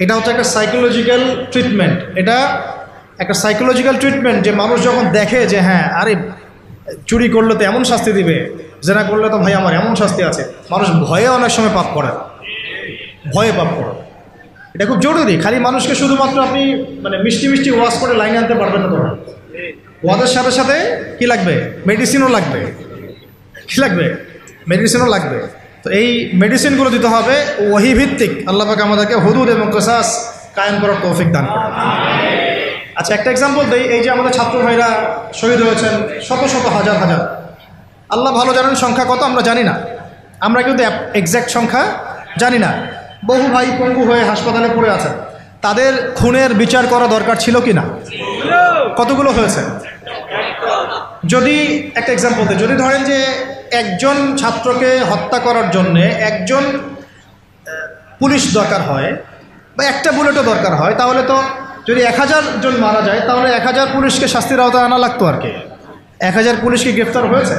এটা হচ্ছে একটা সাইকোলজিক্যাল ট্রিটমেন্ট। এটা একটা সাইকোলজিক্যাল ট্রিটমেন্ট যে মানুষ যখন দেখে যে হ্যাঁ, আরে চুরি করলে তো এমন শাস্তি দিবে, জেনা করলে তো ভাই আমার এমন শাস্তি আছে, মানুষ ভয়ে অনেক সময় পাপ করে, ভয়ে পাপ করে। এটা খুব জরুরি। খালি মানুষকে শুধুমাত্র আপনি মানে মিষ্টি মিষ্টি ওয়াজ করে লাইনে আনতে পারবেন না। তোমরা ওয়াজের সাথে সাথে কি লাগবে? মেডিসিনও লাগবে। কি লাগবে? মেডিসিনও লাগবে। তো এই মেডিসিনগুলো দিতে হবে ওহী ভিত্তিক। আল্লাহ পাক আমাদেরকে হুদুদ এবং কিসাস কায়েম করার তৌফিক দান করুন। আচ্ছা, একটা এক্সাম্পল দিই। এই যে আমাদের ছাত্র ভাইরা শহীদ হয়েছেন, শত শত হাজার হাজার, আল্লাহ ভালো জানেন সংখ্যা কত, আমরা জানি না। আমরা কিন্তু এক্স্যাক্ট সংখ্যা জানি না। বহু ভাই পঙ্গু হয়ে হাসপাতালে পড়ে আছেন, তাদের খুনের বিচার করা দরকার ছিল কি না? কতগুলো হয়েছে? যদি একটা এক্সাম্পল দিই, যদি ধরেন যে একজন ছাত্রকে হত্যা করার জন্যে একজন পুলিশ দরকার হয় বা একটা বুলেটও দরকার হয়, তাহলে তো যদি 1000 জন মারা যায় তাহলে 1000 পুলিশকে শাস্তির আওতায় আনা লাগতো আর কি। 1000 পুলিশ কি গ্রেফতার হয়েছে?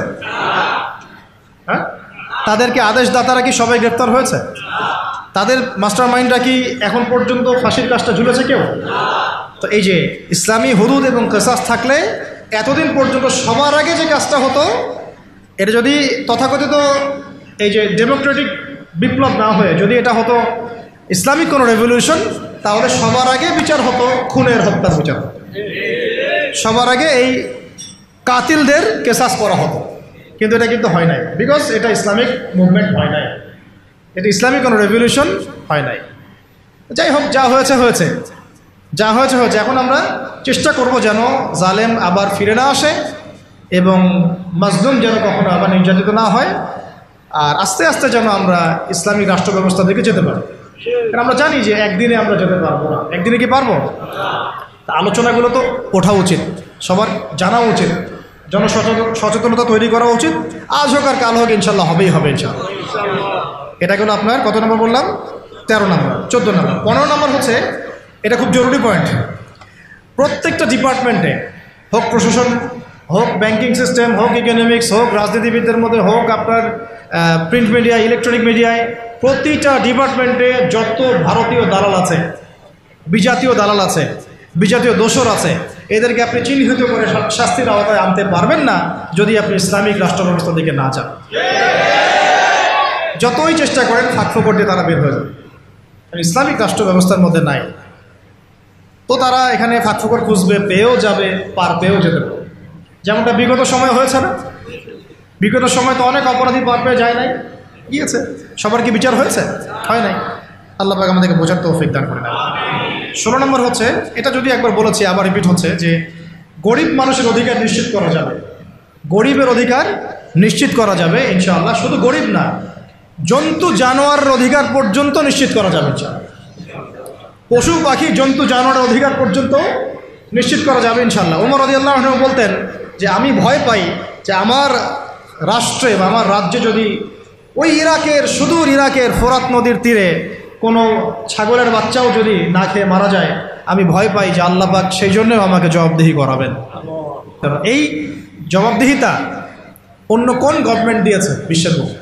হ্যাঁ, তাদেরকে আদেশদাতারা কি সবাই গ্রেফতার হয়েছে? তাদের মাস্টার মাইন্ডরা কি এখন পর্যন্ত ফাঁসির কাজটা ঝুলেছে কেউ? তো এই যে ইসলামী হুদুদ এবং কিসাস থাকলে এতদিন পর্যন্ত সবার আগে যে কাজটা হতো, এটা যদি তথাকথিত এই যে ডেমোক্রেটিক বিপ্লব না হয়ে যদি এটা হতো ইসলামিক কোনো রেভলিউশন, তাহলে সবার আগে বিচার হতো খুনের, হত্যার বিচার হতো। সবার আগে এই কাতিলদের কিসাস করা হতো। কিন্তু এটা কিন্তু হয় নাই, বিকজ এটা ইসলামিক মুভমেন্ট হয় নাই, এটা ইসলামিক কোনো রেভলিউশন হয় নাই। যাই হোক, যা হয়েছে হয়েছে, যা হয়েছে হয়েছে। এখন আমরা চেষ্টা করব যেন জালেম আবার ফিরে না আসে এবং মাজলুম যেন কখনো আবার নির্যাতিত না হয়, আর আস্তে আস্তে যেন আমরা ইসলামিক রাষ্ট্র ব্যবস্থা দিকে যেতে পারি। কারণ আমরা জানি যে একদিনে আমরা যেতে পারবো না। একদিনে কি পারবো? তা আলোচনাগুলো তো ওঠা উচিত, সবার জানা উচিত, জনসচেতনতা তৈরি করা উচিত। আজ হোক আর কাল হোক, ইনশাল্লাহ হবেই হবে ইনশাল্লাহ। এটা হলো আপনার কত নম্বর বললাম? 13 নম্বর। 14 নম্বর। 15 নম্বর হচ্ছে, এটা খুব জরুরি পয়েন্ট, প্রত্যেকটা ডিপার্টমেন্টে হোক প্রশাসন, হোক ব্যাংকিং সিস্টেম, হোক ইকোনমিক্স, হোক রাজনীতিবিদদের মধ্যে, হোক আপনার প্রিন্ট মিডিয়া, ইলেকট্রনিক মিডিয়ায়, প্রতিটা ডিপার্টমেন্টে যত ভারতীয় দালাল আছে, বিজাতীয় দালাল আছে, বিজাতীয় দোসর আছে, এদেরকে আপনি চিহ্নিত করে শাস্তির আওতায় আনতে পারবেন না যদি আপনি ইসলামিক রাষ্ট্র ব্যবস্থার দিকে না যান। যতই চেষ্টা করেন ফাঁকফোকর দিয়ে তারা বের হয়ে যাবে, ইসলামিক রাষ্ট্র ব্যবস্থার মধ্যে নাই। তো তারা এখানে ফাঁকফোকর খুঁজবে, পেয়েও যাবে, পার পেয়েও যেতে পারে। যেমনটা বিগত সময় হয়েছে না? বিগত সময় তো অনেক অপরাধী পার পেয়ে যায় নাই, গিয়েছে। সবার কি বিচার হয়েছে? হয় নাই। আল্লাহ পাক আমাদেরকে বোঝার তৌফিক দান করে না। 16 নম্বর হচ্ছে, এটা যদি একবার বলেছি আবার রিপিট হচ্ছে, যে গরিব মানুষের অধিকার নিশ্চিত করা যাবে। গরিবের অধিকার নিশ্চিত করা যাবে ইনশাআল্লাহ। শুধু গরিব না, জন্তু জানোয়ারের অধিকার পর্যন্ত নিশ্চিত করা যাবে ইনশাআল্লাহ। পশু পাখি জন্তু জানোয়ারের অধিকার পর্যন্ত নিশ্চিত করা যাবে ইনশাআল্লাহ। ওমর রাদিয়াল্লাহু আনহু বলতেন যে আমি ভয় পাই যে আমার রাষ্ট্রে বা আমার রাজ্যে যদি ওই ইরাকের, সুদূর ইরাকের ফোরাত নদীর তীরে কোনো ছাগলের বাচ্চাও যদি না খেয়ে মারা যায়, আমি ভয় পাই যে আল্লাহ পাক সেই জন্যও আমাকে জবাবদিহি করাবেন। কারণ এই জবাবদিহিতা অন্য কোন গভর্নমেন্ট দিয়েছে বিশ্বের বুকে?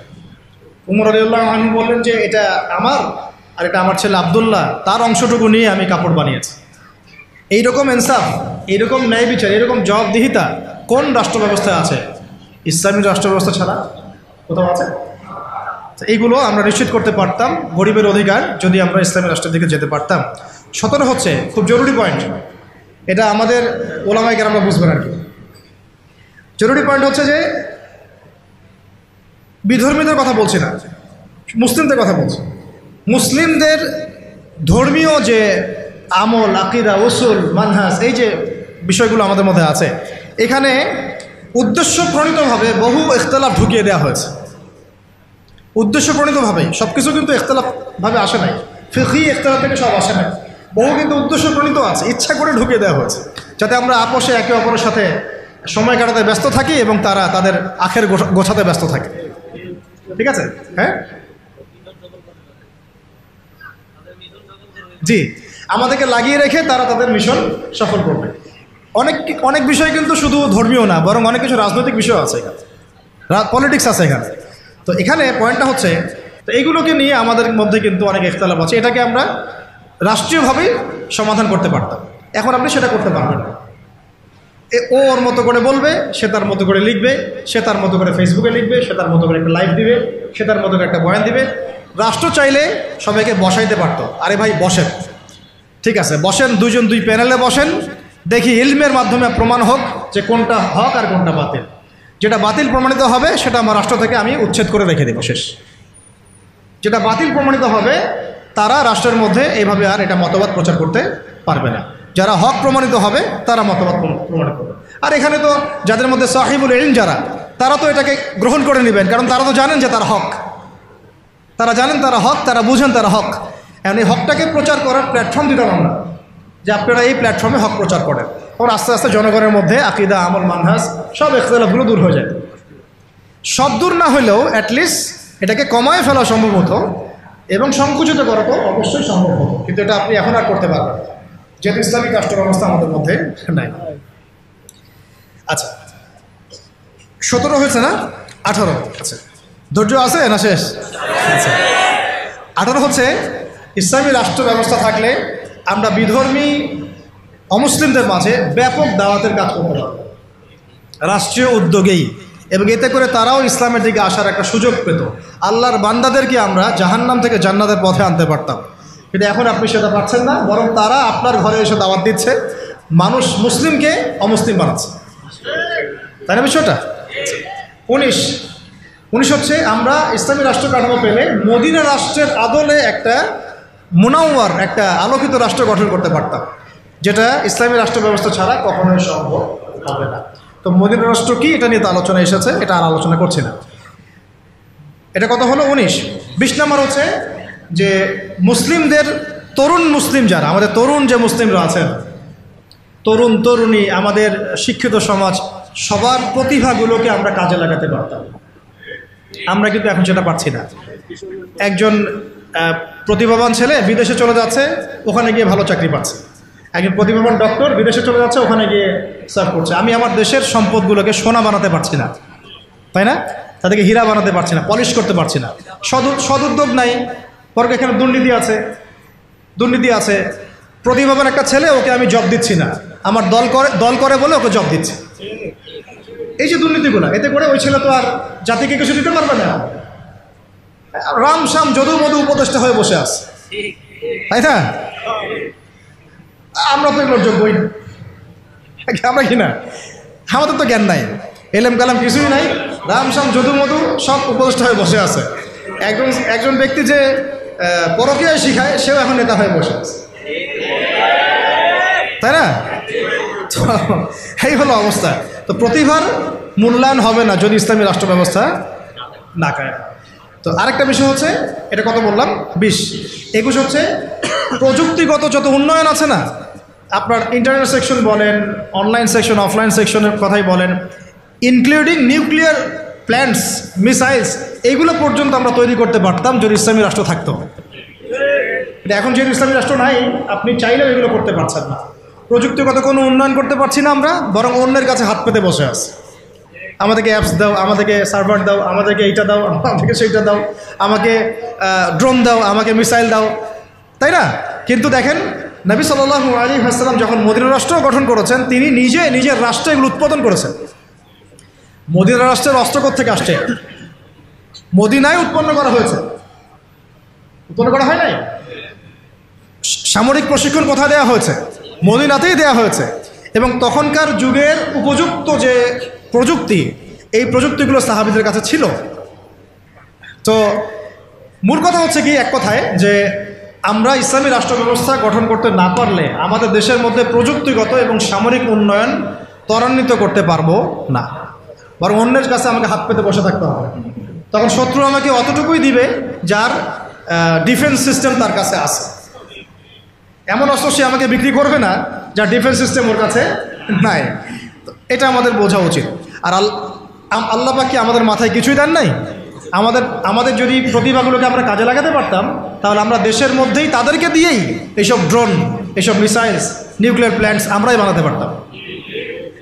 ওমর রাদিয়াল্লাহু আনহু বললেন যে এটা আমার, আর এটা আমার ছেলে আব্দুল্লাহ, তার অংশটুকু নিয়ে আমি কাপড় বানিয়েছি। এইরকম ইনসাফ, এইরকম ন্যায় বিচার, এরকম জবাবদিহিতা কোন রাষ্ট্র ব্যবস্থায় আছে? ইসলামী রাষ্ট্র ব্যবস্থা ছাড়া কোথাও আছে? এইগুলো আমরা নিশ্চিত করতে পারতাম, গরিবের অধিকার, যদি আমরা ইসলামী রাষ্ট্রের দিকে যেতে পারতাম। 17 হচ্ছে খুব জরুরি পয়েন্ট, এটা আমাদের ওলামায়ে কেরামরা বুঝবেন আর কি। জরুরি পয়েন্ট হচ্ছে যে বিধর্মীদের কথা বলছি না, মুসলিমদের কথা বলছি। মুসলিমদের ধর্মীয় যে আমল, আকিদা, উসুল, মানহাজ, এই যে বিষয়গুলো আমাদের মধ্যে আছে, এখানে উদ্দেশ্যপ্রণীতভাবে বহু ইখতিলাফ ঢুকিয়ে দেওয়া হয়েছে। উদ্দেশ্যপ্রণীতভাবে সব কিছু কিন্তু ইখতিলাফভাবে আসে নাই, ফিকহি ইখতিলাফ থেকে সব আসে নাই, বহু কিন্তু উদ্দেশ্যপ্রণীত আছে, ইচ্ছা করে ঢুকিয়ে দেওয়া হয়েছে যাতে আমরা আপোষে একে অপরের সাথে সময় কাটাতে ব্যস্ত থাকি এবং তারা তাদের আখের গোছাতে ব্যস্ত থাকে। ঠিক আছে? হ্যাঁ, জি, আমাদেরকে লাগিয়ে রেখে তারা তাদের মিশন সফল করবে। অনেক বিষয় কিন্তু শুধু ধর্মীয় না, বরং অনেক কিছু রাজনৈতিক বিষয় আছে এখানে, পলিটিক্স আছে এখানে। তো এখানে পয়েন্টটা হচ্ছে, তো এইগুলোকে নিয়ে আমাদের মধ্যে কিন্তু অনেক ইখতিলাফ আছে, এটাকে আমরা রাষ্ট্রীয়ভাবেই সমাধান করতে পারতাম। এখন আপনি সেটা করতে পারবেন না। ও ওর মতো করে বলবে, সে তার মতো করে লিখবে, সে তার মতো করে ফেসবুকে লিখবে, সে তার মতো করে একটা লাইভ দিবে, সে তার মতো করে একটা বয়ান দিবে। রাষ্ট্র চাইলে সবাইকে বসাইতে পারতো, আরে ভাই বসেন, ঠিক আছে বসেন, দুজন দুই প্যানেলে বসেন, দেখি ইলমের মাধ্যমে প্রমাণ হোক যে কোনটা হক আর কোনটা বাতিল। যেটা বাতিল প্রমাণিত হবে সেটা আমার রাষ্ট্র থেকে আমি উচ্ছেদ করে রেখে দেবো, শেষ। যেটা বাতিল প্রমাণিত হবে তারা রাষ্ট্রের মধ্যে এইভাবে আর এটা মতবাদ প্রচার করতে পারবে না। যারা হক প্রমাণিত হবে তারা মতবাদ প্রমাণিত করবে। আর এখানে তো যাদের মধ্যে সাহিবুল ইলম যারা, তারা তো এটাকে গ্রহণ করে নেবেন, কারণ তারা তো জানেন যে তারা হক, তারা জানেন তারা হক, তারা বুঝেন তারা হক। এখন এই হকটাকে প্রচার করার প্ল্যাটফর্ম দিতাম আমরা, যে আপনারা এই প্ল্যাটফর্মে হক প্রচার করেন। তখন আস্তে আস্তে জনগণের মধ্যে আকিদা, আমল, মানহাজ সব ইখতিলাফগুলো দূর হয়ে যায়। সব দূর না হলেও অ্যাটলিস্ট এটাকে কমায় ফেলা সম্ভব হতো এবং সংকুচিত করা তো অবশ্যই সম্ভব হতো, কিন্তু এটা আপনি এখন আর করতে পারবেন যেহেতু ইসলামিক রাষ্ট্র ব্যবস্থা আমাদের মধ্যে নাই। আচ্ছা, 17 হয়েছে না? 18। আচ্ছা, ধৈর্য আছে না? শেষ? আচ্ছা, 18 হচ্ছে ইসলামী রাষ্ট্র ব্যবস্থা থাকলে আমরা বিধর্মী অমুসলিমদের মাঝে ব্যাপক দাওয়াতের কাজ করতে পারব রাষ্ট্রীয় উদ্যোগেই, এবং এতে করে তারাও ইসলামের দিকে আসার একটা সুযোগ পেত। আল্লাহর বান্দাদেরকে আমরা জাহান্নাম থেকে জান্নাতের পথে আনতে পারতাম, কিন্তু এখন আপনি সেটা পাচ্ছেন না, বরং তারা আপনার ঘরে এসে দাওয়াত দিচ্ছে, মানুষ মুসলিমকে অমুসলিম বানাচ্ছে। তাই না বিষয়টা? 19 হচ্ছে আমরা ইসলামী রাষ্ট্র কাঠামো পেলে মদিনা রাষ্ট্রের আদলে একটা মুনাওয়ার, একটা আলোকিত রাষ্ট্র গঠন করতে পারতাম, যেটা ইসলামী রাষ্ট্র ব্যবস্থা ছাড়া কখনোই সম্ভব হবে না। তো মদিনা রাষ্ট্র কি, এটা নিয়ে তো আলোচনা এসেছে, এটা আর আলোচনা করছি না। এটা কত হলো? 19। 20 নম্বর হচ্ছে যে মুসলিমদের, তরুণ মুসলিম যারা, আমাদের তরুণ যে মুসলিমরা আছেন, তরুণ তরুণী, আমাদের শিক্ষিত সমাজ, সবার প্রতিভাগুলোকে আমরা কাজে লাগাতে পারতাম। আমরা কিন্তু এখন সেটা পারছি না। একজন প্রতিভাবান ছেলে বিদেশে চলে যাচ্ছে, ওখানে গিয়ে ভালো চাকরি পাচ্ছে। একজন প্রতিভাবান ডক্টর বিদেশে চলে যাচ্ছে, ওখানে গিয়ে সার্ভ করছে। আমি আমার দেশের সম্পদগুলোকে সোনা বানাতে পারছি না, তাই না? তাদেরকে হীরা বানাতে পারছি না, পলিশ করতে পারছি না, সদুদ্যোগ নাই। পরে এখানে দুর্নীতি আছে। প্রতিভাবান একটা ছেলে, ওকে আমি জব দিচ্ছি না, আমার দল করে বলে ওকে জব দিচ্ছি। এই যে দুর্নীতিগুলো, এতে করে ওই ছেলে তো আর জাতিকে কিছু দিতে পারবে না। রাম শাম যদু মধু উপদেষ্টা হয়ে বসে আছে, তাই না? আমরা তো এগুলোর যোগ্যই না, আমরা কি না? আমাদের তো জ্ঞান নাই, এলেম কালাম কিছুই নাই, রাম শাম যদু মধু সব উপদেষ্টা হয়ে বসে আছে। একজন ব্যক্তি যে পরকীয়ায় শিখায়, সেও এখন নেতা হয়ে বসে আছে, তাই না? তো এই হলো অবস্থা। তো প্রতিভার মূল্যায়ন হবে না যদি ইসলামী রাষ্ট্র ব্যবস্থা না কায়ে। তো আরেকটা বিষয় হচ্ছে, এটা কত বললাম, 20। 21 হচ্ছে প্রযুক্তিগত যত উন্নয়ন আছে না, আপনার ইন্টারনেট সেকশন বলেন, অনলাইন সেকশন, অফলাইন সেকশনের কথাই বলেন, ইনক্লুডিং নিউক্লিয়ার প্ল্যান্টস, মিসাইলস, এইগুলো পর্যন্ত আমরা তৈরি করতে পারতাম যদি ইসলামী রাষ্ট্র থাকতো। এখন যেহেতু ইসলামী রাষ্ট্র নাই, আপনি চাইলেও এগুলো করতে পারছেন না। প্রযুক্তিগত কোনো উন্নয়ন করতে পারছি না আমরা, বরং অন্যের কাছে হাত পেতে বসে আছি। আমাদেরকে অ্যাপস দাও, আমাদেরকে সার্ভার দাও, আমাদেরকে এইটা দাও, আমাদেরকে সেইটা দাও, আমাকে ড্রোন দাও, আমাকে মিসাইল দাও, তাই না? কিন্তু দেখেন, নবী সাল্লাল্লাহু আলাইহি ওয়াসাল্লাম যখন মদিনা রাষ্ট্র গঠন করেছেন, তিনি নিজের রাষ্ট্রে এগুলো উৎপাদন করেছেন। মদিনা রাষ্ট্রের অস্ত্র থেকে আসছে, মদিনায় উৎপন্ন করা হয়েছে, উৎপন্ন করা হয় নাই। সামরিক প্রশিক্ষণ কোথায় দেওয়া হয়েছে? মদিনাতেই দেওয়া হয়েছে। এবং তখনকার যুগের উপযুক্ত যে প্রযুক্তি, এই প্রযুক্তিগুলো সাহাবীদের কাছে ছিল। তো মূল কথা হচ্ছে কি, এক কথায় যে আমরা ইসলামী রাষ্ট্র ব্যবস্থা গঠন করতে না পারলে আমাদের দেশের মধ্যে প্রযুক্তিগত এবং সামরিক উন্নয়ন ত্বরান্বিত করতে পারবো না, বরং অন্যের কাছে আমাকে হাত পেতে বসে থাকতে হবে। তখন শত্রু আমাকে অতটুকুই দিবে যার ডিফেন্স সিস্টেম তার কাছে আছে। এমন অস্ত্র সে আমাকে বিক্রি করবে না যার ডিফেন্স সিস্টেম ওর কাছে নাই। এটা আমাদের বোঝা উচিত। আর আল্লাহ পাক কি আমাদের মাথায় কিছুই দেন নাই? আমাদের যদি প্রতিভাগুলোকে আমরা কাজে লাগাতে পারতাম, তাহলে আমরা দেশের মধ্যেই তাদেরকে দিয়েই এইসব ড্রোন, এইসব মিসাইলস, নিউক্লিয়ার প্ল্যান্টস আমরাই বানাতে পারতাম।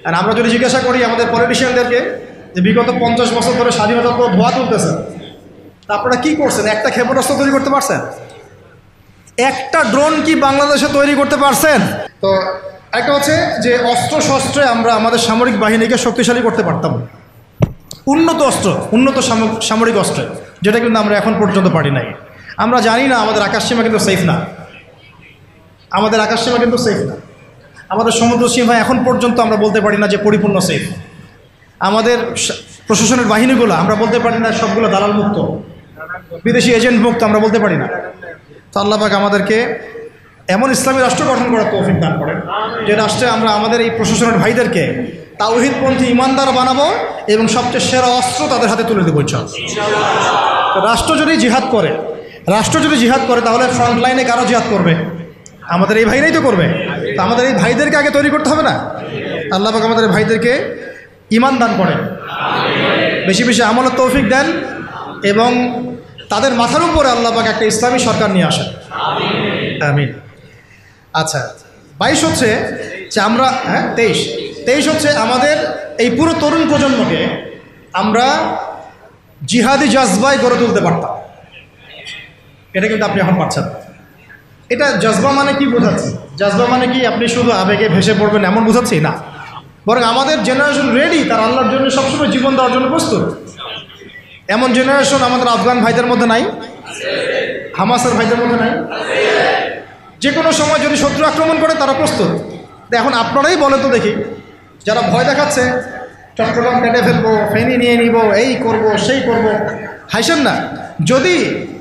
আর আমরা যদি জিজ্ঞাসা করি আমাদের পলিটিশিয়ানদেরকে যে বিগত 50 বছর ধরে স্বাধীনতা তো ধোয়া তুলতেছেন, তা আপনারা কী করছেন? একটা ক্ষেপণাস্ত্র তৈরি করতে পারছেন? একটা ড্রোন কি বাংলাদেশে তৈরি করতে পারছেন? তো একটা হচ্ছে যে অস্ত্র শস্ত্রে আমরা আমাদের সামরিক বাহিনীকে শক্তিশালী করতে পারতাম, উন্নত অস্ত্র, উন্নত সামরিক অস্ত্র, যেটা কিন্তু আমরা এখন পর্যন্ত পারি নাই। আমরা জানি না আমাদের আকাশসীমা কিন্তু সেফ না, আমাদের আকাশসীমা কিন্তু সেফ না, আমাদের সমুদ্র সীমা এখন পর্যন্ত আমরা বলতে পারি না যে পরিপূর্ণ সেফ। আমাদের প্রশাসনের বাহিনীগুলো আমরা বলতে পারি না সবগুলো দালাল মুক্ত, বিদেশি এজেন্ট মুক্ত, আমরা বলতে পারি না। তো আল্লাহ পাক আমাদেরকে এমন ইসলামী রাষ্ট্র গঠন করার তৌফিক দান করেন যে রাষ্ট্রে আমরা আমাদের এই প্রশাসনের ভাইদেরকে তাওহীদপন্থী ইমানদার বানাবো এবং সবচেয়ে সেরা অস্ত্র তাদের হাতে তুলে দেবো ইনশাআল্লাহ। রাষ্ট্র যদি জিহাদ করে তাহলে ফ্রন্ট লাইনে কারো জিহাদ করবে? আমাদের এই ভাইরাই তো করবে। তো আমাদের এই ভাইদেরকে আগে তৈরি করতে হবে না? আল্লাহ পাক আমাদের ভাইদেরকে ঈমান দান করেন, বেশি বেশি আমলের তৌফিক দেন এবং তাদের মাথার উপরে আল্লাহ পাক একটা ইসলামী সরকার নিয়ে আসেন, আমিন। আচ্ছা, 22 হচ্ছে যে আমরা 23 হচ্ছে আমাদের এই পুরো তরুণ প্রজন্মকে আমরা জিহাদি জজবায় গড়ে তুলতে পারতাম। এটা কিন্তু আপনি এখন পাচ্ছেন। এটা জজবা মানে কি বোঝাচ্ছি? জজবা মানে কি আপনি শুধু আবেগে ভেসে পড়বেন এমন বোঝাচ্ছি না, বরং আমাদের জেনারেশন রেডি, তার আল্লাহর জন্য সবসময় জীবন দেওয়ার জন্য প্রস্তুত। এমন জেনারেশন আমাদের আফগান ভাইদের মধ্যে নাই, হামাসের ভাইদের মধ্যে নাই। যে কোনো সময় যদি শত্রু আক্রমণ করে তারা প্রস্তুত। এখন আপনারাই বলেন তো দেখি, যারা ভয় দেখাচ্ছে চট্টগ্রাম কেটে ফেলবো, ফেনী নিয়ে নিব, এই করব সেই করব, হাসেন না। যদি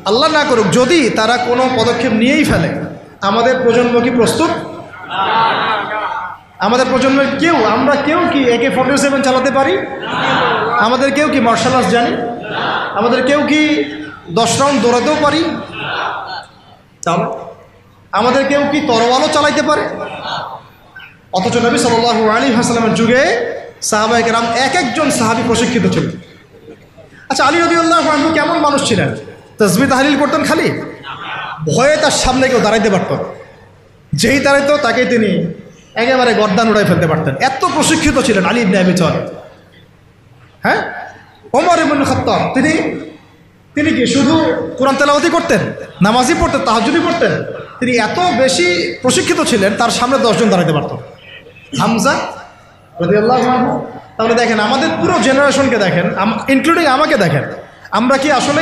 আল্লাহ না করুক, যদি তারা কোনো পদক্ষেপ নিয়েই ফেলে, আমাদের প্রজন্ম কি প্রস্তুত? আমাদের প্রজন্মের আমরা কেউ কি AK-47 চালাতে পারি? আমাদের কেউ কি মার্শাল আর্টস জানি? আমাদের কেউ কি 10 রাউন্ড দৌড়াতেও পারি? তাহলে আমাদের কেউ কি তরোয়ালও চালাইতে পারে? অথচ নবী সাল্লাল্লাহু আলাইহি ওয়াসাল্লামের যুগে সাহাবায়ে কেরাম এক একজন সাহাবী প্রশিক্ষিত ছিলেন। আচ্ছা, আলী রাদিয়াল্লাহু আনহু কেমন মানুষ ছিলেন? তাসবিহ তাহলিল করতেন খালি? ভয়ে তার সামনে কেউ দাঁড়াইতে পারত না। যেই তাড়াইত তাকেই তিনি একেবারে গর্দান উড়াই ফেলতে পারতেন, এত প্রশিক্ষিত ছিলেন আলী ইবনে আবি তালিব। হ্যাঁ, ওমর ইবনে খাত্তাব তিনি কি শুধু কোরআন তেলাওয়াতই করতেন, নামাজই পড়তেন, তাহাজ্জুদই পড়তেন? তিনি এত বেশি প্রশিক্ষিত ছিলেন, তার সামনে 10 জন দাঁড়াতে পারত। হামজা রাদিয়াল্লাহু আনহু। তাহলে দেখেন, আমাদের পুরো জেনারেশনকে দেখেন, ইনক্লুডিং আমাকে দেখেন, আমরা কি আসলে